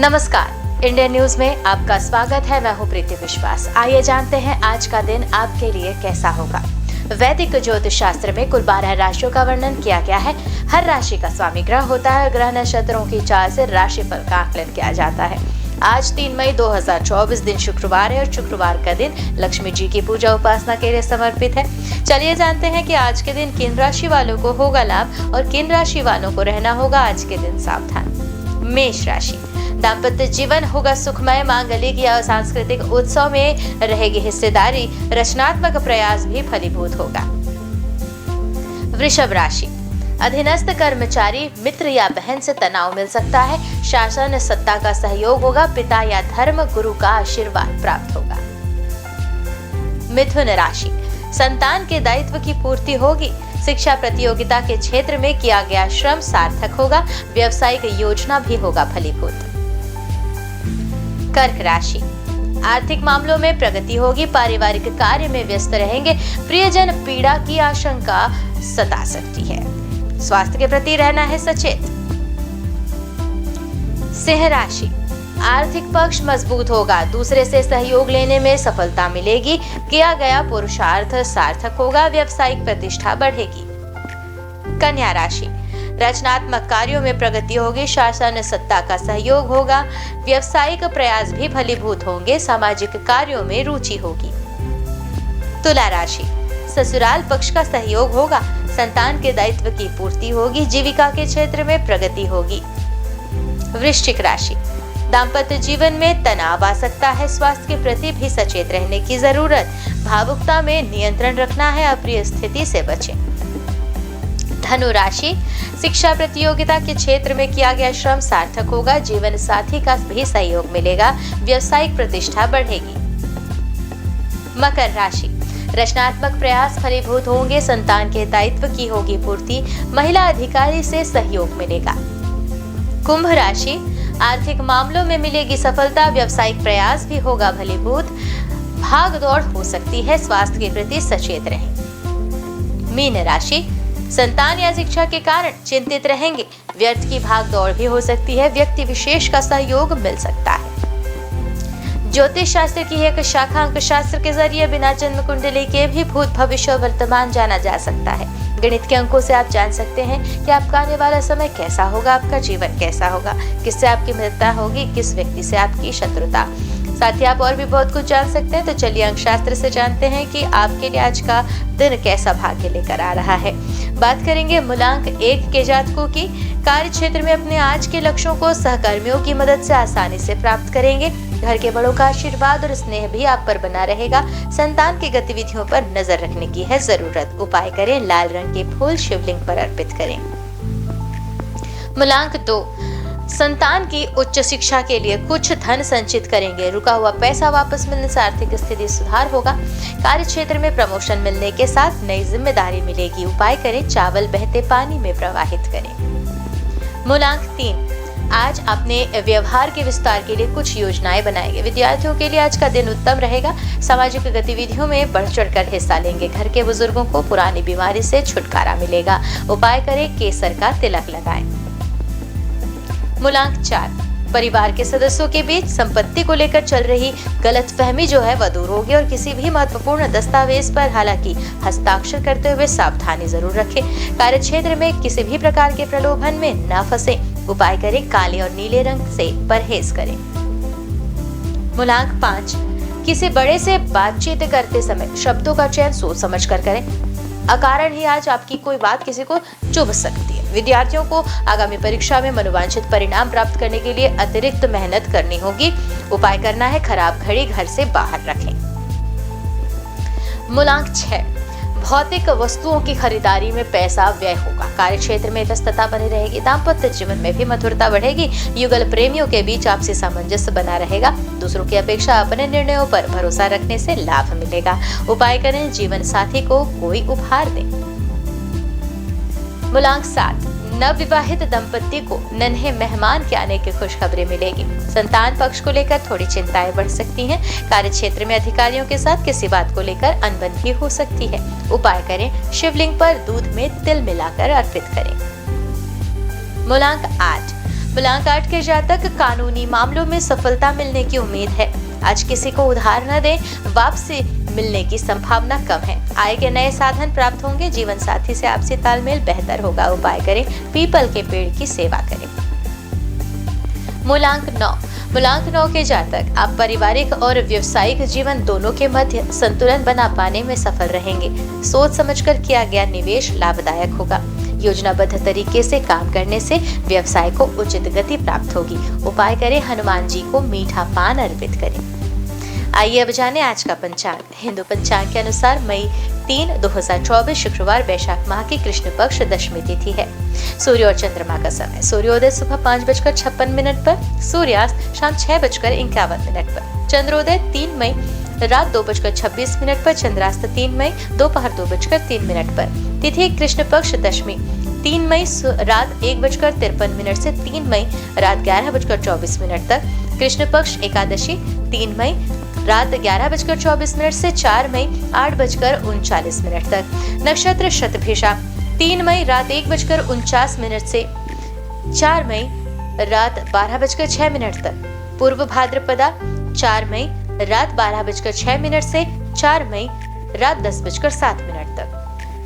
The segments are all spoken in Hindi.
नमस्कार, इंडियन न्यूज में आपका स्वागत है। मैं हूं प्रीति विश्वास। आइए जानते हैं आज का दिन आपके लिए कैसा होगा। वैदिक ज्योतिष शास्त्र में कुल 12 राशियों का वर्णन किया गया है। हर राशि का स्वामी ग्रह होता है। ग्रह नक्षत्रों की चाल से राशिफल का आकलन किया जाता है। आज 3 मई 2024 दिन शुक्रवार है और शुक्रवार का दिन लक्ष्मी जी की पूजा उपासना के लिए समर्पित है। चलिए जानते हैं कि आज के दिन किन राशि वालों को होगा लाभ और किन राशि वालों को रहना होगा आज के दिन सावधान। मेष राशि, दाम्पत्य जीवन होगा सुखमय। मांगलिक या सांस्कृतिक उत्सव में रहेगी हिस्सेदारी। रचनात्मक प्रयास भी फलीभूत होगा। वृषभ राशि, अधीनस्थ कर्मचारी, मित्र या बहन से तनाव मिल सकता है। शासन सत्ता का सहयोग होगा। पिता या धर्म गुरु का आशीर्वाद प्राप्त होगा। मिथुन राशि, संतान के दायित्व की पूर्ति होगी। शिक्षा प्रतियोगिता के क्षेत्र में किया गया श्रम सार्थक होगा। व्यावसायिक योजना भी होगा फलीभूत। कर्क राशि, आर्थिक मामलों में प्रगति होगी। पारिवारिक कार्य में व्यस्त रहेंगे। प्रियजन पीड़ा की आशंका सता सकती है। स्वास्थ्य के प्रति रहना है सचेत। सिंह राशि, आर्थिक पक्ष मजबूत होगा। दूसरे से सहयोग लेने में सफलता मिलेगी। किया गया पुरुषार्थ सार्थक होगा। व्यावसायिक प्रतिष्ठा बढ़ेगी। कन्या राशि, रचनात्मक कार्यों में प्रगति होगी। शासन सत्ता का सहयोग होगा। व्यावसायिक प्रयास भी फलीभूत होंगे। सामाजिक कार्यों में रुचि होगी। तुला राशि, ससुराल पक्ष का सहयोग होगा। संतान के दायित्व की पूर्ति होगी। जीविका के क्षेत्र में प्रगति होगी। वृश्चिक राशि, दाम्पत्य जीवन में तनाव आ सकता है। स्वास्थ्य के प्रति भी सचेत रहने की जरूरत। भावुकता में नियंत्रण रखना है। अप्रिय स्थिति से बचें। धनु राशि, शिक्षा प्रतियोगिता के क्षेत्र में किया गया श्रम सार्थक होगा। जीवन साथी का भी सहयोग मिलेगा। व्यावसायिक प्रतिष्ठा बढ़ेगी। मकर राशि, रचनात्मक प्रयास फलीभूत होंगे। संतान के दायित्व की होगी पूर्ति। महिला अधिकारी से सहयोग मिलेगा। कुंभ राशि, आर्थिक मामलों में मिलेगी सफलता। व्यावसायिक प्रयास भी होगा फलीभूत। भाग दौड़ हो सकती है। स्वास्थ्य के प्रति सचेत रहें। मीन राशि, संतान या शिक्षा के कारण चिंतित रहेंगे। व्यर्थ की भाग दौड़ भी हो सकती है। व्यक्ति विशेष का सहयोग मिल सकता है। ज्योतिष शास्त्र की एक शाखा अंक शास्त्र के जरिए बिना जन्म कुंडली के भी भूत भविष्य वर्तमान जाना जा सकता है। गणित के अंकों से आप जान सकते हैं कि आपका आने वाला समय कैसा होगा, आपका जीवन कैसा होगा, किससे आपकी मित्रता होगी, किस व्यक्ति से आपकी शत्रुता। साथ ही आप और भी बहुत कुछ जान सकते हैं। तो चलिए अंक शास्त्र से जानते हैं कि आपके लिए आज का दिन कैसा भाग्य लेकर आ रहा है। बात करेंगे मूलांक 1 के जातकों की। कार्य क्षेत्र में अपने आज के लक्ष्यों को सहकर्मियों की मदद से आसानी से प्राप्त करेंगे। घर के बड़ों का आशीर्वाद और स्नेह भी आप पर बना रहेगा। संतान की गतिविधियों पर नजर रखने की है जरूरत। उपाय करें, लाल रंग के फूल शिवलिंग पर अर्पित करें। मूलांक 2, संतान की उच्च शिक्षा के लिए कुछ धन संचित करेंगे। रुका हुआ पैसा वापस मिलने से आर्थिक स्थिति सुधार होगा। कार्य क्षेत्र में प्रमोशन मिलने के साथ नई जिम्मेदारी मिलेगी। उपाय करें, चावल बहते पानी में प्रवाहित करें। मूलांक 3, आज अपने व्यवहार के विस्तार के लिए कुछ योजनाएं बनाएंगे। विद्यार्थियों के लिए आज का दिन उत्तम रहेगा। सामाजिक गतिविधियों में बढ़ चढ़कर हिस्सा लेंगे। घर के बुजुर्गों को पुरानी बीमारी से छुटकारा मिलेगा। उपाय करें, केसर का तिलक लगाएं। मूलांक 4, परिवार के सदस्यों के बीच संपत्ति को लेकर चल रही गलतफहमी जो है वह दूर होगी और किसी भी महत्वपूर्ण दस्तावेज पर हालांकि हस्ताक्षर करते हुए सावधानी जरूर रखें। कार्य क्षेत्र में किसी भी प्रकार के प्रलोभन में न फंसे। उपाय करें, काले और नीले रंग से परहेज करें। मूलांक 5, किसी बड़े से बातचीत करते समय शब्दों का चयन सोच समझ कर करें। अकारण ही आज आपकी कोई बात किसी को चुभ सकती है। विद्यार्थियों को आगामी परीक्षा में मनोवांछित परिणाम प्राप्त करने के लिए अतिरिक्त मेहनत करनी होगी। उपाय करना है, खराब घड़ी घर से बाहर रखें। मूलांक 6, भौतिक वस्तुओं की खरीदारी में पैसा व्यय होगा। कार्य क्षेत्र में व्यस्तता बनी रहेगी। दाम्पत्य जीवन में भी मधुरता बढ़ेगी। युगल प्रेमियों के बीच आपसी सामंजस्य बना रहेगा। दूसरों की अपेक्षा अपने निर्णयों पर भरोसा रखने से लाभ मिलेगा। उपाय करें, जीवन साथी को कोई उपहार दें। मूलांक 7, नवविवाहित दंपति को नन्हे मेहमान के आने की खुशखबरी मिलेगी। संतान पक्ष को लेकर थोड़ी चिंताएं बढ़ सकती हैं। कार्य क्षेत्र में अधिकारियों के साथ किसी बात को लेकर अनबन भी हो सकती है। उपाय करें, शिवलिंग पर दूध में तिल मिलाकर अर्पित करें। मूलांक 8, मूलांक 8 के जातक कानूनी मामलों में सफलता मिलने की उम्मीद है। आज किसी को उधार न दें, वापसी मिलने की संभावना कम है। आय के नए साधन प्राप्त होंगे। जीवन साथी से आपसी तालमेल बेहतर होगा। उपाय करें, पीपल के पेड़ की सेवा करें। मूलांक 9 के जातक आप पारिवारिक और व्यवसायिक जीवन दोनों के मध्य संतुलन बना पाने में सफल रहेंगे। सोच समझकर किया गया निवेश लाभदायक होगा। योजनाबद्ध तरीके से काम करने से व्यवसाय को उचित गति प्राप्त होगी। उपाय करें, हनुमान जी को मीठा पान अर्पित करें। आइए अब जाने आज का पंचांग। हिंदू पंचांग के अनुसार मई 3, 2024 शुक्रवार वैशाख माह की कृष्ण पक्ष दशमी तिथि है। सूर्य और चंद्रमा का समय, सूर्योदय सुबह 5:56 पर, सूर्यास्त शाम 6:51 पर, चंद्रोदय 3 मई रात 2:26 पर, चंद्रास्त 3 मई दोपहर 2:03 पर। तिथि कृष्ण पक्ष दशमी 3 मई रात 1:53 से 3 मई रात 11:24 तक। कृष्ण पक्ष एकादशी 3 मई रात 11:24 से 4 मई 8:39 तक। नक्षत्र शतभिषा 3 मई रात 1:49 से 4 मई रात 12:06 तक। पूर्व भाद्रपदा 4 मई रात 12:06 से 4 मई रात 10:07 तक।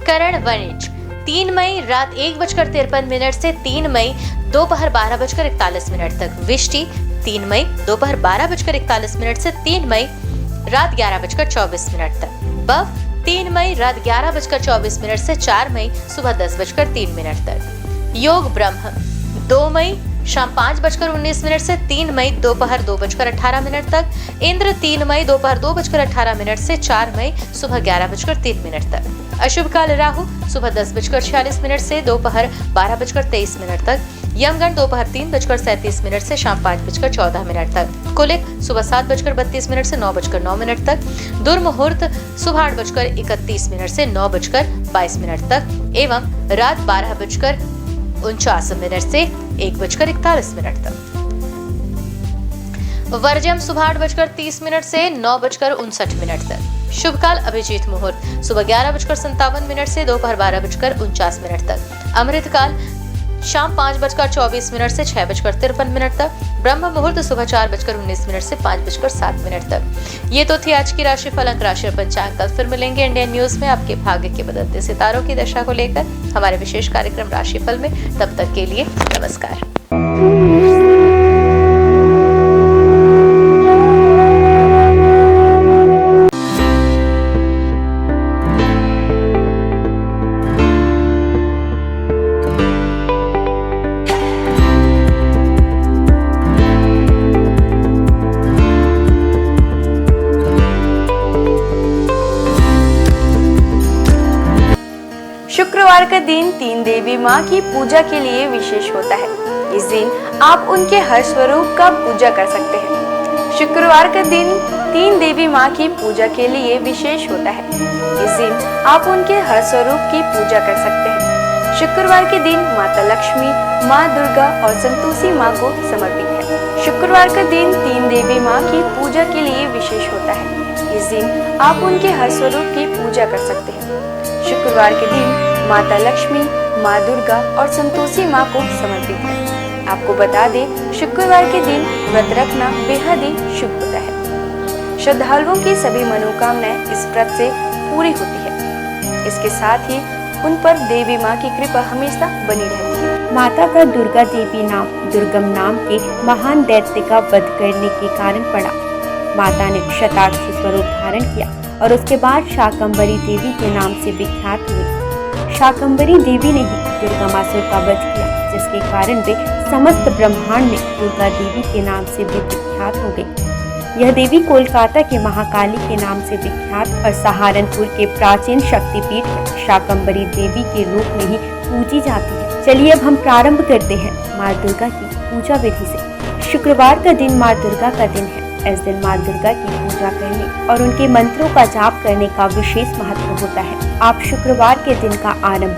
करण वणिज 3 मई रात 1:53 से 3 मई दोपहर 12:41 तक। विष्टि 3 मई दोपहर 12:41 से 3 मई रात 11:24 तक। बव 3 मई रात 11:24 से 4 मई सुबह 10:03 तक। योग ब्रह्म 2 मई शाम 5:19 से 3 मई दोपहर 2:18 तक। इंद्र 3 मई दोपहर 2:18 से 4 मई सुबह 11:03 तक। अशुभ काल राहु सुबह 10:46 से दोपहर 12:23 तक। यमगण दोपहर 3:37 से शाम 5:14 तक। कुलिक सुबह 7:32 से 9:09 तक। दुर्मुहूर्त सुबह 8:31 से 9:22 तक एवं रात 12:49 से 1:41 तक। वर्जम सुबह 8:30 से 9:59 तक। शुभ काल अभिजीत मुहूर्त सुबह 11:57 से दोपहर 12:49 तक। अमृत काल शाम 5:24 से 6:53 तक। ब्रह्म मुहूर्त सुबह 4:19 से 5:07 तक। ये तो थी आज की राशिफल अंक राशि पंचांग। कल फिर मिलेंगे इंडियन न्यूज में आपके भाग्य के बदलते सितारों की दशा को लेकर हमारे विशेष कार्यक्रम राशिफल में। तब तक के लिए नमस्कार। शुक्रवार का दिन तीन देवी माँ की पूजा के लिए विशेष होता है। इस दिन आप उनके हर स्वरूप का पूजा कर सकते हैं। शुक्रवार का दिन तीन देवी माँ की पूजा के लिए विशेष होता है। इस दिन आप उनके हर स्वरूप की पूजा कर सकते हैं। शुक्रवार के दिन माता लक्ष्मी, माँ दुर्गा और संतोषी माँ को समर्पित है। शुक्रवार का दिन तीन देवी माँ की पूजा के लिए विशेष होता है। इस दिन आप उनके हर स्वरूप की पूजा कर सकते हैं। शुक्रवार के दिन माता लक्ष्मी, माँ दुर्गा और संतोषी माँ को समर्पित है। आपको बता दें, शुक्रवार के दिन व्रत रखना बेहद ही शुभ होता है। श्रद्धालुओं की सभी मनोकामनाएं इस व्रत से पूरी होती है। इसके साथ ही उन पर देवी माँ की कृपा हमेशा बनी रहती है। माता का दुर्गा देवी नाम दुर्गम नाम के महान दैत्य का वध करने के कारण पड़ा। माता ने शताक्षी स्वरूप धारण किया और उसके बाद शाकंभरी देवी के नाम से विख्यात हुई। शाकंभरी देवी ने ही दुर्गामासुर का वध किया, जिसके कारण वे समस्त ब्रह्मांड में दुर्गा देवी के नाम से भी विख्यात हो गई। यह देवी कोलकाता के महाकाली के नाम से विख्यात और सहारनपुर के प्राचीन शक्तिपीठ है। शाकंभरी देवी के रूप में ही पूजी जाती है। चलिए अब हम प्रारंभ करते हैं माँ दुर्गा की पूजा विधि से। शुक्रवार का दिन माँ दुर्गा का दिन है। इस दिन माँ दुर्गा की पूजा करने और उनके मंत्रों का जाप करने का विशेष महत्व होता है। आप शुक्रवार के दिन का आरंभ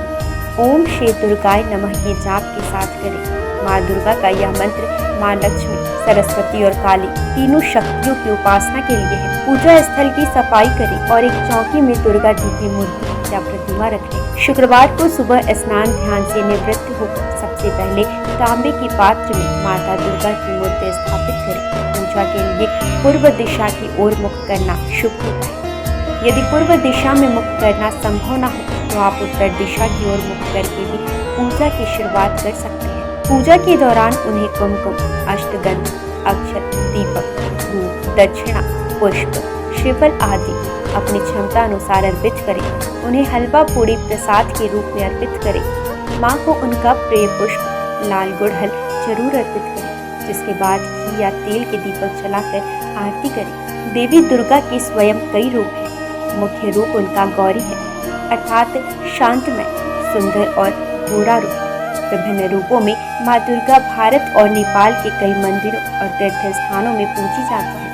ओम श्री दुर्गाय नमः के जाप के साथ करें। माँ दुर्गा का यह मंत्र माँ लक्ष्मी, सरस्वती और काली तीनों शक्तियों की उपासना के लिए है। पूजा स्थल की सफाई करें और एक चौकी में दुर्गा जी की मूर्ति समस्या प्रतिमा रख लें। शुक्रवार को सुबह स्नान ध्यान से निवृत्त होकर सबसे पहले तांबे के पात्र में माता दुर्गा की मूर्ति स्थापित करें। पूजा के लिए पूर्व दिशा की ओर मुख करना शुभ होता है। यदि पूर्व दिशा में मुख करना संभव न हो तो आप उत्तर दिशा की ओर मुख करके भी पूजा की शुरुआत कर सकते हैं। पूजा के दौरान उन्हें कुमकुम, अष्टगंध, अक्षत, दीपक, धूप, दक्षिणा, पुष्प, श्रीफल आदि अपनी क्षमता अनुसार अर्पित करें। उन्हें हलवा पूड़ी प्रसाद के रूप में अर्पित करें। माँ को उनका प्रिय पुष्प लाल गुड़हल जरूर अर्पित करें, जिसके बाद घी या तेल के दीपक जलाकर आरती करें। देवी दुर्गा के स्वयं कई रूप हैं। मुख्य रूप उनका गौरी है, अर्थात शांतमय, सुंदर और गोरा रूप। विभिन्न रूपों में माँ दुर्गा भारत और नेपाल के कई मंदिरों और तीर्थ स्थानों में पूजी जाती है।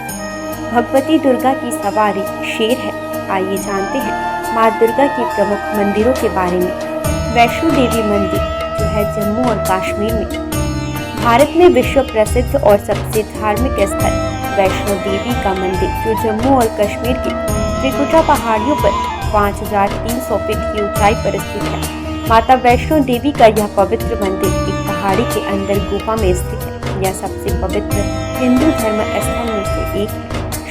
भगवती दुर्गा की सवारी शेर है। आइए जानते हैं माँ दुर्गा के प्रमुख मंदिरों के बारे में। वैष्णो देवी मंदिर जो है जम्मू और कश्मीर में। भारत में विश्व प्रसिद्ध और सबसे धार्मिक स्थल वैष्णो देवी का मंदिर जो जम्मू और कश्मीर के त्रिकुटा पहाड़ियों पर 5300 फीट की ऊंचाई पर स्थित है। माता वैष्णो देवी का यह पवित्र मंदिर एक पहाड़ी के अंदर गुफा में स्थित है। यह सबसे पवित्र हिंदू धर्म स्थल में से एक है।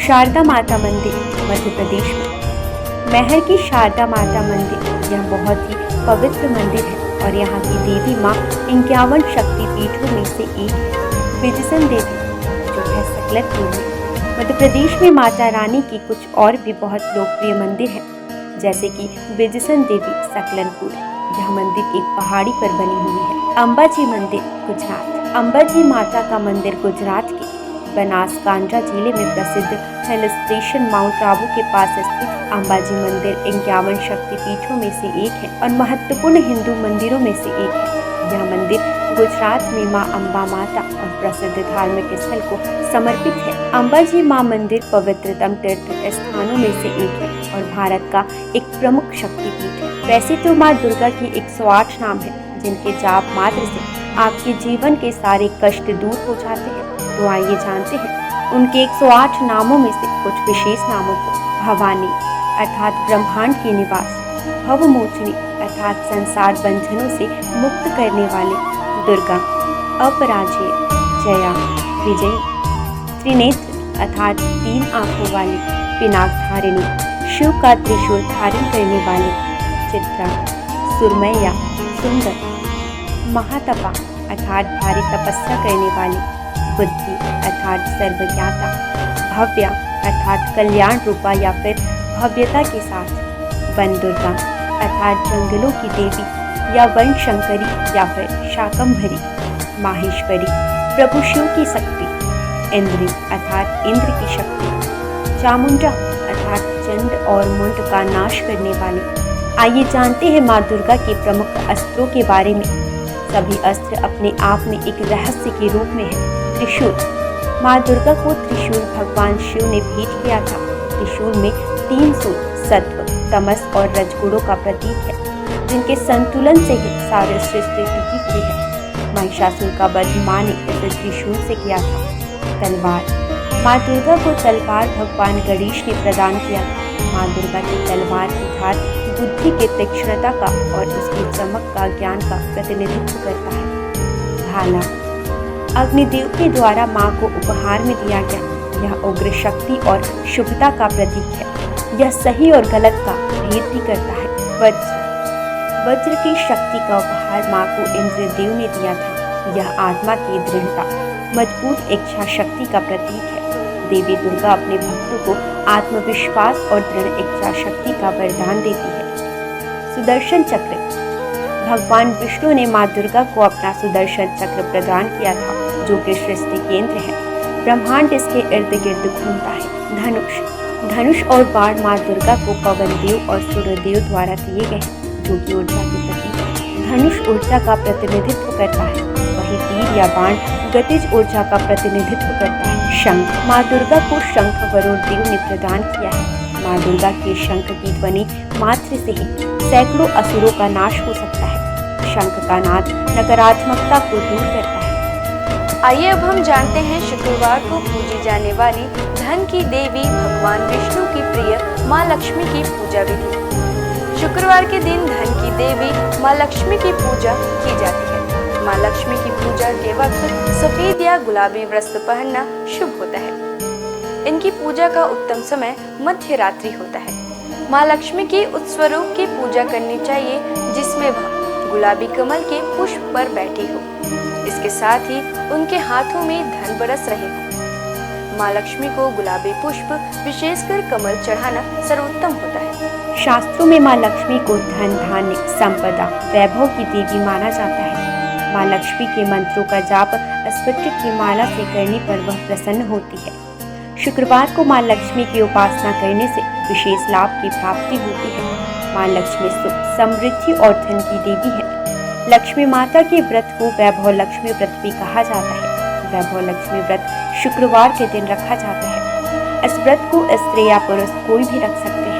शारदा माता मंदिर मध्य प्रदेश में। महर की शारदा माता मंदिर यह बहुत ही पवित्र मंदिर है और यहाँ की देवी माँ 51 शक्ति पीठों में से एक है। विजयसन देवी जो है सकलतपुर में। मध्य प्रदेश में माता रानी की कुछ और भी बहुत लोकप्रिय मंदिर हैं, जैसे कि विजयसन देवी सकलनपुर। यह मंदिर एक पहाड़ी पर बनी हुई है। अंबाजी मंदिर गुजरात। अंबाजी माता का मंदिर गुजरात के बनासकांठा जिले में प्रसिद्ध हिल स्टेशन माउंट आबू के पास स्थित अंबाजी मंदिर 51 शक्ति पीठों में से एक है और महत्वपूर्ण हिंदू मंदिरों में से एक है। यह मंदिर गुजरात में मां अम्बा माता और प्रसिद्ध धार्मिक स्थल को समर्पित है। अंबाजी मां मंदिर पवित्रतम तीर्थ स्थानों में से एक है और भारत का एक प्रमुख शक्तिपीठ है। वैसे तो मां दुर्गा की 108 नाम है, जिनके जाप मात्र से आपके जीवन के सारे कष्ट दूर हो जाते हैं। तो आइए जानते हैं उनके 108 नामों में से कुछ विशेष नामों को। भवानी अर्थात ब्रह्मांड की निवास, भवमोचनी अर्थात संसार बंधनों से मुक्त करने वाले, दुर्गा अपराजेय, जया विजयी, त्रिनेत्र अर्थात 3 आंखों वाली, पिनाकधारिणी शिव का त्रिशूल धारण करने वाले, चित्रा सुरमैया सुंदर, महातपा अर्थात भारी तपस्या करने वाली, बुद्धि अर्थात सर्वज्ञाता, भव्या अर्थात कल्याण रूपा या फिर भव्यता के साथ, वन दुर्गा अर्थात जंगलों की देवी या वन शंकरी या फिर शाकंभरी, माहेश्वरी प्रभु शिव की शक्ति, इंद्री अर्थात इंद्र की शक्ति, चामुंडा अर्थात चंड और मुंड का नाश करने वाली। आइए जानते हैं माँ दुर्गा के प्रमुख अस्त्रों के बारे में। सभी अस्त्र अपने आप में एक रहस्य के रूप में है। त्रिशूल, माँ दुर्गा को त्रिशूल भगवान शिव ने भेंट किया था। त्रिशूल में 3 सूल सत्व, तमस और रजगुणों का प्रतीक है, जिनके संतुलन से ही सारी सृष्टि टिकी हुई है। महिषासुर का वध माँ ने इसे त्रिशूल से किया था। तलवार, माँ दुर्गा को तलवार भगवान गणेश ने प्रदान किया था। माँ दुर्गा की तलवार की धार बुद्धि के तीक्ष्णता का और उसकी चमक का ज्ञान का प्रतिनिधित्व करता है। भाला, अग्निदेव के द्वारा माँ को उपहार में दिया गया। यह उग्र शक्ति और शुभता का प्रतीक है। यह सही और गलत का भेद भी करता है। वज्र, वज्र की शक्ति का उपहार माँ को इंद्रदेव ने दिया था। यह आत्मा की दृढ़ता, मजबूत इच्छा शक्ति का प्रतीक है। देवी दुर्गा अपने भक्तों को आत्मविश्वास और दृढ़ इच्छा शक्ति का वरदान देती है। सुदर्शन चक्र, भगवान विष्णु ने माँ दुर्गा को अपना सुदर्शन चक्र प्रदान किया था, जो कि सृष्टि केंद्र है। ब्रह्मांड इसके इर्द गिर्द घूमता है। धनुष, धनुष और बाण माँ दुर्गा को पवन देव और सूर्यदेव द्वारा दिए गए हैं, जो कि ऊर्जा की प्रतीक है। धनुष ऊर्जा का प्रतिनिधित्व करता है, वही तीर या बाण गतिज ऊर्जा का प्रतिनिधित्व करता है। शंख, माँ दुर्गा को शंख वरुण देव ने प्रदान किया है। माँ दुर्गा के शंख की ध्वनि मात्र से ही सैकड़ों असुरों का नाश हो सकता है। शंख का नाद नकारात्मकता को दूर करता है। आइए अब हम जानते हैं शुक्रवार को पूजी जाने वाली धन की देवी भगवान विष्णु की प्रिय माँ लक्ष्मी की पूजा विधि। शुक्रवार के दिन धन की देवी माँ लक्ष्मी की पूजा की जाती है। माँ लक्ष्मी की पूजा के वक्त सफेद या गुलाबी वस्त्र पहनना शुभ होता है। इनकी पूजा का उत्तम समय मध्य रात्रि होता है। माँ लक्ष्मी के उस स्वरूप की पूजा करनी चाहिए जिसमें वह गुलाबी कमल के पुष्प पर बैठी हो। इसके साथ ही उनके हाथों में धन बरस रहे हो। माँ लक्ष्मी को गुलाबी पुष्प विशेषकर कमल चढ़ाना सर्वोत्तम होता है। शास्त्रों में माँ लक्ष्मी को धन, धान्य, संपदा, वैभव की देवी माना जाता है। माँ लक्ष्मी के मंत्रों का जाप स्फटिक की माला से करने पर वह प्रसन्न होती है। शुक्रवार को माँ लक्ष्मी की उपासना करने से विशेष लाभ की प्राप्ति होती है। माँ लक्ष्मी सुख, समृद्धि और धन की देवी है। लक्ष्मी माता के व्रत को वैभव लक्ष्मी व्रत भी कहा जाता है। वैभव लक्ष्मी व्रत शुक्रवार के दिन रखा जाता है। इस व्रत को स्त्री या पुरुष कोई भी रख सकते हैं।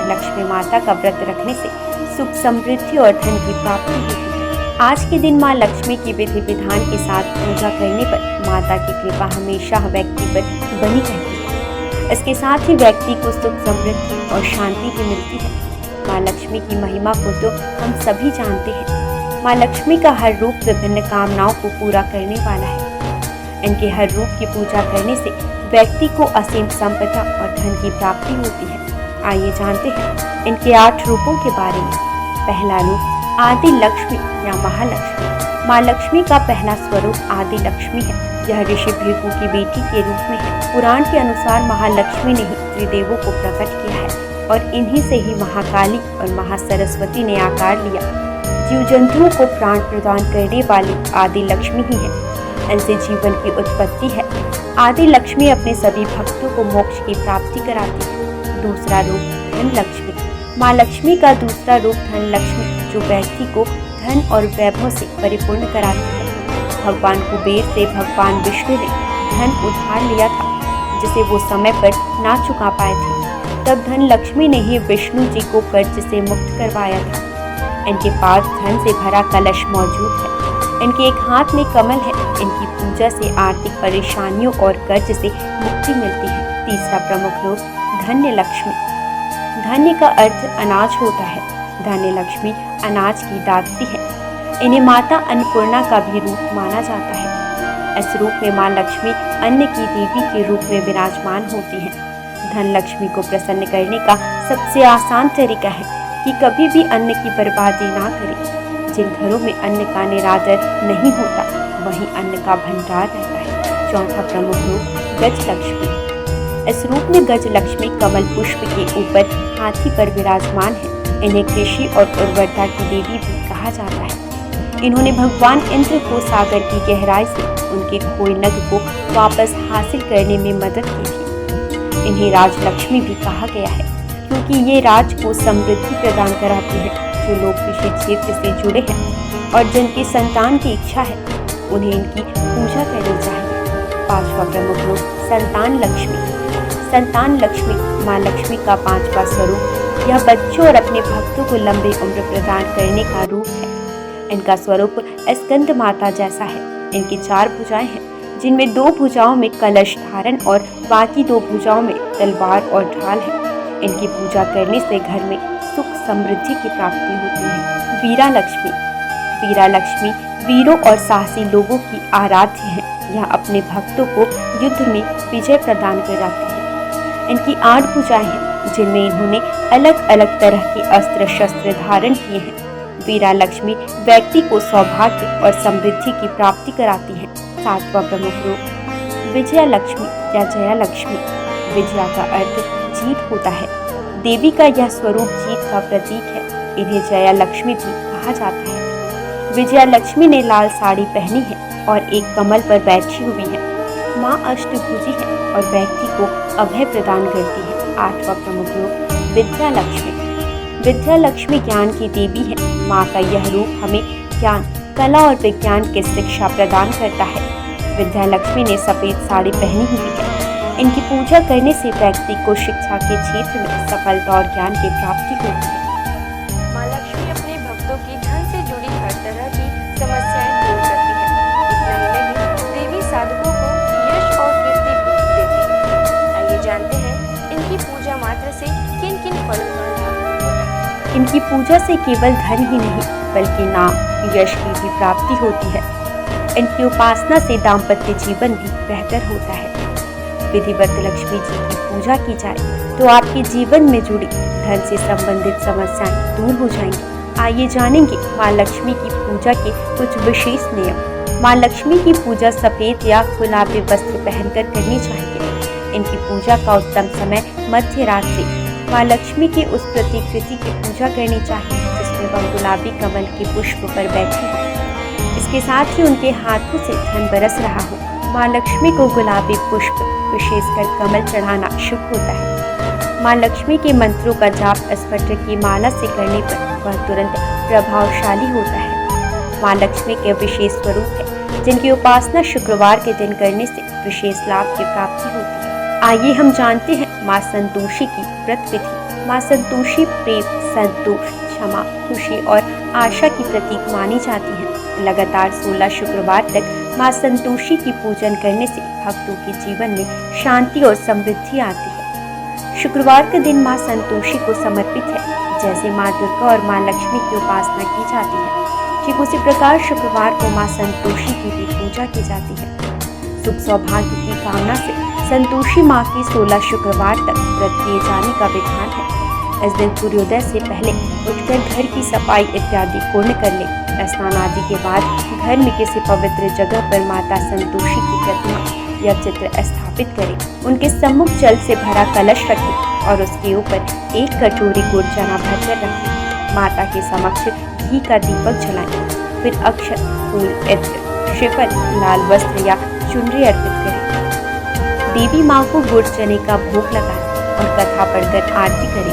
लक्ष्मी माता का व्रत रखने से सुख, समृद्धि और धन की प्राप्ति होती है। आज के दिन माँ लक्ष्मी की विधि विधान के साथ पूजा करने पर माता की कृपा हमेशा व्यक्ति पर बनी रहती है। इसके साथ ही व्यक्ति को सुख, समृद्धि और शांति भी मिलती है। माँ लक्ष्मी की महिमा को तो हम सभी जानते हैं। माँ लक्ष्मी का हर रूप विभिन्न कामनाओं को पूरा करने वाला है। इनके हर रूप की पूजा करने से व्यक्ति को असीम संपदा और धन की प्राप्ति होती है। आइए जानते हैं इनके 8 रूपों के बारे में। पहला रूप आदि लक्ष्मी या महालक्ष्मी। माँ लक्ष्मी का पहला स्वरूप आदि लक्ष्मी है। यह ऋषि भृगु की बेटी के रूप में है। पुराण के अनुसार महालक्ष्मी ने ही त्रिदेवों को प्रकट किया है और इन्हीं से ही महाकाली और महासरस्वती ने आकार लिया। जीव जंतुओं को प्राण प्रदान करने वाली आदि लक्ष्मी ही है। इनसे जीवन की उत्पत्ति है। आदि लक्ष्मी अपने सभी भक्तों को मोक्ष की प्राप्ति कराती है। दूसरा रूप धन लक्ष्मी। माँ लक्ष्मी का दूसरा रूप धन लक्ष्मी, जो व्यक्ति को धन और वैभव से परिपूर्ण कराती है। भगवान कुबेर से भगवान विष्णु ने धन उधार लिया था, जिसे वो समय पर ना चुका पाए थे। तब धन लक्ष्मी ने ही विष्णु जी को कर्ज से मुक्त करवाया था। इनके पास धन से भरा कलश मौजूद है। इनके एक हाथ में कमल है। इनकी पूजा से आर्थिक परेशानियों और कर्ज से मुक्ति मिलती है। तीसरा प्रमुख रूप धन्य लक्ष्मी। धन्य का अर्थ अनाज होता है। धन्य लक्ष्मी अनाज की दात्री है। इन्हें माता अन्नपूर्णा का भी रूप माना जाता है। इस रूप में माँ लक्ष्मी अन्न की देवी के रूप में विराजमान होती है। धन लक्ष्मी को प्रसन्न करने का सबसे आसान तरीका है कि कभी भी अन्न की बर्बादी ना करें। जिन घरों में अन्न का निरादर नहीं होता, वहीं अन्न का भंडार रहता है। चौथा प्रमुख रूप गज लक्ष्मी। इस रूप में गज लक्ष्मी कमल पुष्प के ऊपर हाथी पर विराजमान है। इन्हें कृषि और उर्वरता की देवी भी कहा जाता है। इन्होंने भगवान इंद्र को सागर की गहराई से उनके खोए नग को वापस हासिल करने में मदद की थी। इन्हें राजलक्ष्मी भी कहा गया है, क्योंकि ये राज को समृद्धि प्रदान कराती है। जो लोग कृषि क्षेत्र से जुड़े हैं और जिनकी संतान की इच्छा है, उन्हें इनकी पूजा करनी चाहिए। पांचवा प्रमुख रूप संतान लक्ष्मी। संतान लक्ष्मी माँ लक्ष्मी का पांचवा स्वरूप। यह बच्चों और अपने भक्तों को लंबी उम्र प्रदान करने का रूप है। इनका स्वरूप स्कंद माता जैसा है। इनकी 4 भुजाएं हैं, जिनमें 2 भुजाओं में कलश धारण और बाकी 2 भुजाओं में तलवार और ढाल है। इनकी पूजा करने से घर में सुख, समृद्धि की प्राप्ति होती है। वीरा लक्ष्मी। वीरा लक्ष्मी वीरों और साहसी लोगों की आराध्य है। यह अपने भक्तों को युद्ध में विजय प्रदान कराती है। इनकी 8 भुजाएं हैं, जिनमें इन्होंने अलग अलग तरह के अस्त्र शस्त्र धारण किए हैं। वीरा लक्ष्मी व्यक्ति को सौभाग्य और समृद्धि की प्राप्ति कराती है। 7वां प्रमुख रूप विजया लक्ष्मी या जया लक्ष्मी। विजया का अर्थ जीत होता है। देवी का यह स्वरूप जीत का प्रतीक है। इन्हें जया लक्ष्मी भी कहा जाता है। विजया लक्ष्मी ने लाल साड़ी पहनी है और एक कमल पर बैठी हुई है। माँ अष्टभुजी है और व्यक्ति को अभय प्रदान करती है। 8वां प्रमुख रूप विद्या लक्ष्मी। विद्या लक्ष्मी ज्ञान की देवी है। माँ का यह रूप हमें ज्ञान, कला और विज्ञान की शिक्षा प्रदान करता है। विद्या लक्ष्मी ने सफेद साड़ी पहनी हुई है। इनकी पूजा करने से व्यक्ति को शिक्षा के क्षेत्र में सफलता और ज्ञान की प्राप्ति होती है। माँ लक्ष्मी अपने भक्तों की धन से जुड़ी हर तरह की समस्याएं दूर करती है। इतना ही नहीं, देवी साधकों को यश और कीर्ति भी देती है। आइए जानते हैं इनकी पूजा मात्र से किन किन फलों का लाभ होता है। इनकी पूजा से केवल धन ही नहीं बल्कि नाम, यश की भी प्राप्ति होती है। इनकी उपासना से दाम्पत्य जीवन भी बेहतर होता है। विधिवत लक्ष्मी जी की पूजा की जाए तो आपके जीवन में जुड़ी धन से संबंधित समस्याएं दूर हो जाएंगी। आइए जानेंगे माँ लक्ष्मी की पूजा के कुछ विशेष नियम। माँ लक्ष्मी की पूजा सफेद या गुलाबी वस्त्र पहनकर करनी चाहिए। इनकी पूजा का उत्तम समय मध्य रात्रि। माँ लक्ष्मी की उस प्रतिकृति की पूजा करनी चाहिए जिसमें वह गुलाबी कमल के पुष्प पर बैठी हो। इसके साथ ही उनके हाथों से धन बरस रहा हो। माँ लक्ष्मी को गुलाबी पुष्प, विशेषकर कमल चढ़ाना शुभ होता है। माँ लक्ष्मी के मंत्रों का जाप स्फटिक की माला से करने पर वह तुरंत प्रभावशाली होता है। माँ लक्ष्मी के विशेष स्वरूप है जिनकी उपासना शुक्रवार के दिन करने से विशेष लाभ की प्राप्ति होती है। आइए हम जानते हैं माँ संतोषी की व्रत विधि। माँ संतोषी प्रेम, संतोष, क्षमा, खुशी और आशा की प्रतीक मानी जाती है। लगातार 16 शुक्रवार तक माँ संतोषी की पूजन करने से भक्तों के जीवन में शांति और समृद्धि आती है। शुक्रवार का दिन माँ संतोषी को समर्पित है। जैसे माँ दुर्गा और माँ लक्ष्मी की उपासना की जाती है, ठीक उसी प्रकार शुक्रवार को माँ संतोषी की भी पूजा की जाती है। सुख सौभाग्य की कामना से संतोषी माँ की 16 शुक्रवार तक व्रत किए जाने का विधान है। इस दिन सूर्योदय से पहले उठकर घर की सफाई इत्यादि पूर्ण कर ले। स्नान आदि के बाद घर में किसी पवित्र जगह पर माता संतोषी की प्रतिमा या चित्र स्थापित करें। उनके सम्मुख जल से भरा कलश रखें और उसके ऊपर एक कटोरी गुड़ चना भरकर रखें। माता के समक्ष घी का दीपक जलाएं। फिर अक्षत, फूल, इत्र, श्रीफल, लाल वस्त्र या चुनरी अर्पित करें। देवी माँ को गुड़ चने का भोग लगाएं और कथा पढ़कर आरती करें।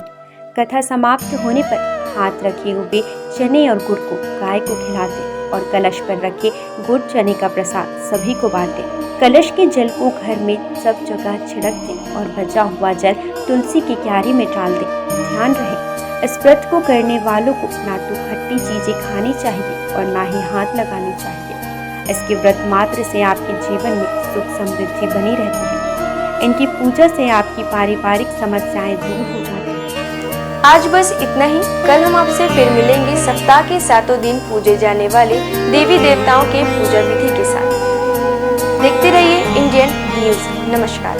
कथा समाप्त होने पर हाथ रखे हुए चने और गुड़ को गाय को खिला दें और कलश पर रखे गुड़ चने का प्रसाद सभी को बांटें। कलश के जल को घर में सब जगह छिड़क दें और बचा हुआ जल तुलसी की क्यारी में डाल दें। ध्यान रहे, इस व्रत को करने वालों को ना तो खट्टी चीजें खानी चाहिए और ना ही हाथ लगानी चाहिए। इसके व्रत मात्र से आपके जीवन में सुख समृद्धि बनी रहती है। इनकी पूजा से आपकी पारिवारिक समस्याएं दूर हो जाती हैं। आज बस इतना ही। कल हम आपसे फिर मिलेंगे सप्ताह के 7 दिन पूजे जाने वाले देवी देवताओं के पूजा विधि के साथ। देखते रहिए इंडियन न्यूज़। नमस्कार।